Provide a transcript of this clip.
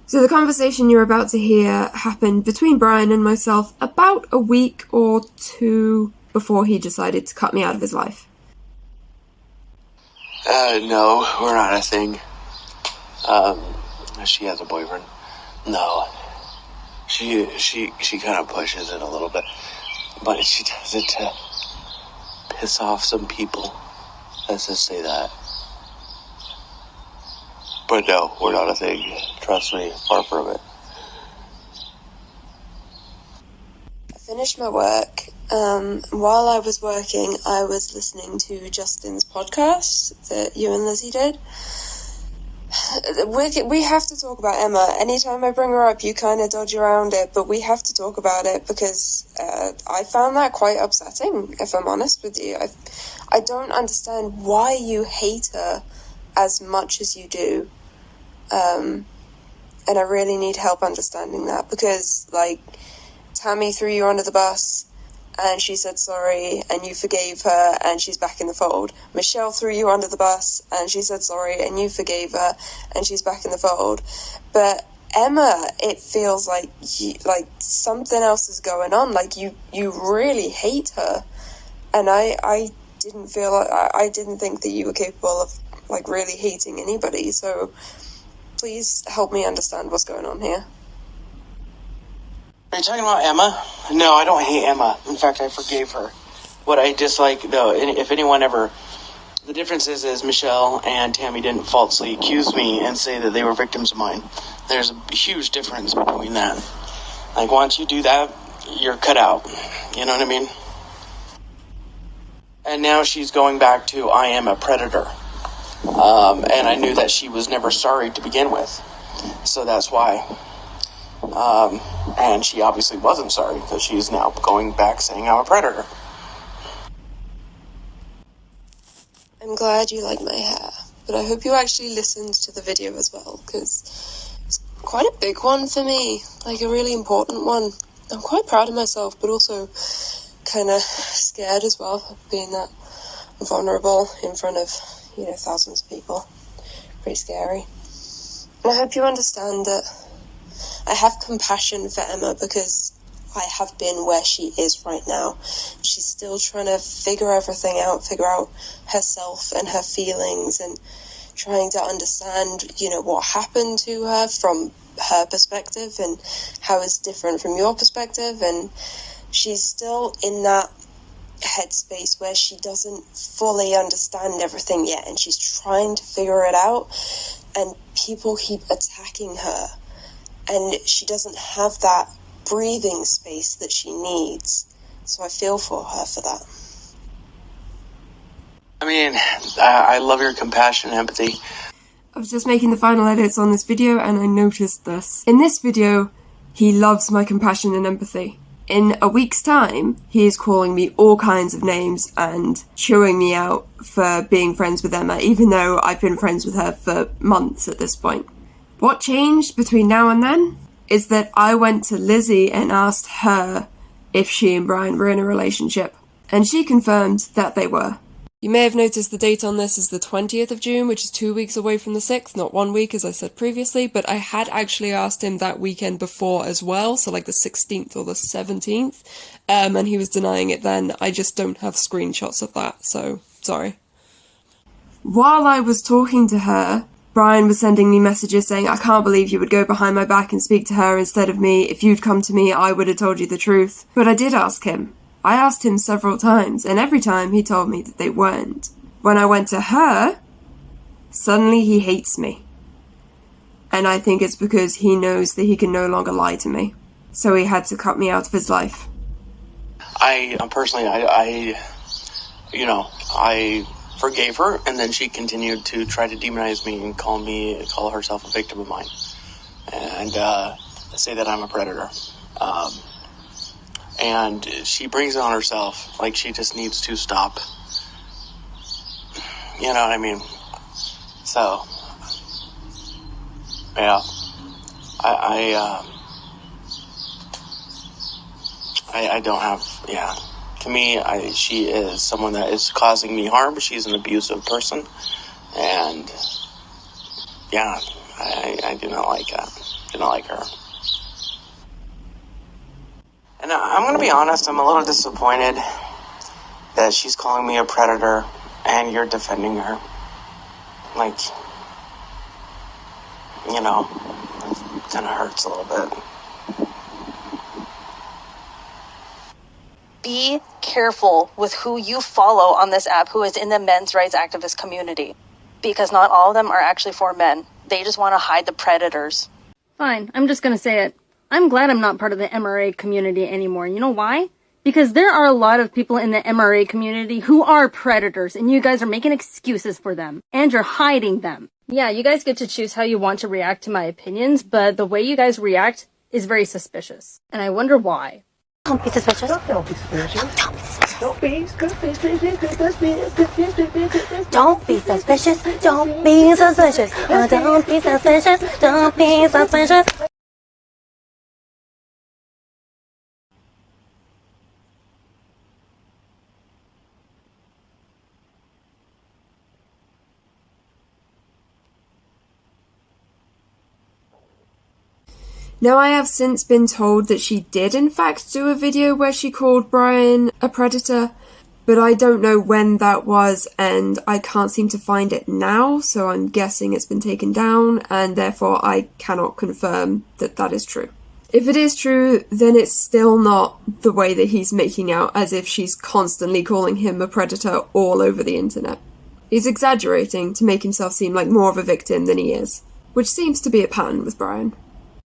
So the conversation you're about to hear happened between Brian and myself about a week or two before he decided to cut me out of his life. No, we're not a thing. She has a boyfriend. No. She kind of pushes it a little bit, but she does it to piss off some people. Let's just say that. But no, we're not a thing. Trust me, far from it. I finished my work. While I was working, I was listening to Justin's podcast that you and Lizzie did. We have to talk about Emma. Anytime I bring her up, you kind of dodge around it, but we have to talk about it because I found that quite upsetting, if I'm honest with you. I don't understand why you hate her as much as you do. And I really need help understanding that because, like, Tammy threw you under the bus and she said sorry and you forgave her and she's back in the fold. Michelle threw you under the bus and she said sorry and you forgave her and she's back in the fold. But Emma, it feels like something else is going on. Like you really hate her. And I didn't feel like, I didn't think that you were capable of like really hating anybody. So please help me understand what's going on here. Are you talking about Emma? No, I don't hate Emma. In fact, I forgave her. What I dislike, though, if anyone ever... The difference is Michelle and Tammy didn't falsely accuse me and say that they were victims of mine. There's a huge difference between that. Like, once you do that, you're cut out. You know what I mean? And now she's going back to, I am a predator. And I knew that she was never sorry to begin with. So that's why... and she obviously wasn't sorry because she's now going back saying I'm a predator. I'm glad you like my hair, but I hope you actually listened to the video as well because it's quite a big one for me, like a really important one. I'm quite proud of myself, but also kind of scared as well of being that vulnerable in front of, thousands of people. Pretty scary. And I hope you understand that I have compassion for Emma because I have been where she is right now. She's still trying to figure everything out, figure out herself and her feelings and trying to understand, what happened to her from her perspective and how it's different from your perspective. And she's still in that headspace where she doesn't fully understand everything yet and she's trying to figure it out and people keep attacking her. And she doesn't have that breathing space that she needs. So I feel for her for that. I mean, I love your compassion and empathy. I was just making the final edits on this video and I noticed this. In this video, he loves my compassion and empathy. In a week's time, he is calling me all kinds of names and chewing me out for being friends with Emma, even though I've been friends with her for months at this point. What changed between now and then is that I went to Lizzie and asked her if she and Brian were in a relationship, and she confirmed that they were. You may have noticed the date on this is the 20th of June, which is 2 weeks away from the 6th, not 1 week as I said previously, but I had actually asked him that weekend before as well, so like the 16th or the 17th, and he was denying it then. I just don't have screenshots of that, so sorry. While I was talking to her, Brian was sending me messages saying, I can't believe you would go behind my back and speak to her instead of me. If you'd come to me, I would have told you the truth. But I did ask him. I asked him several times, and every time he told me that they weren't. When I went to her, suddenly he hates me. And I think it's because he knows that he can no longer lie to me. So he had to cut me out of his life. I forgave her, and then she continued to try to demonize me and call herself a victim of mine, and say that I'm a predator. And she brings it on herself. Like, she just needs to stop. You know what I mean? So, yeah, I don't have, yeah. To me, she is someone that is causing me harm. She's an abusive person. And, yeah, I do not like that. didn't like her. And I'm going to be honest, I'm a little disappointed that she's calling me a predator and you're defending her. Like, you know, it kind of hurts a little bit. Be careful with who you follow on this app who is in the men's rights activist community. Because not all of them are actually for men. They just want to hide the predators. Fine, I'm just gonna say it. I'm glad I'm not part of the MRA community anymore. You know why? Because there are a lot of people in the MRA community who are predators, and you guys are making excuses for them. And you're hiding them. Yeah, you guys get to choose how you want to react to my opinions, but the way you guys react is very suspicious. And I wonder why. Don't be suspicious. Don't be suspicious. Don't be suspicious. Don't be suspicious. Don't be suspicious. Don't be suspicious. Don't be suspicious. Now, I have since been told that she did in fact do a video where she called Brian a predator, but I don't know when that was and I can't seem to find it now, so I'm guessing it's been taken down and therefore I cannot confirm that that is true. If it is true, then it's still not the way that he's making out as if she's constantly calling him a predator all over the internet. He's exaggerating to make himself seem like more of a victim than he is, which seems to be a pattern with Brian.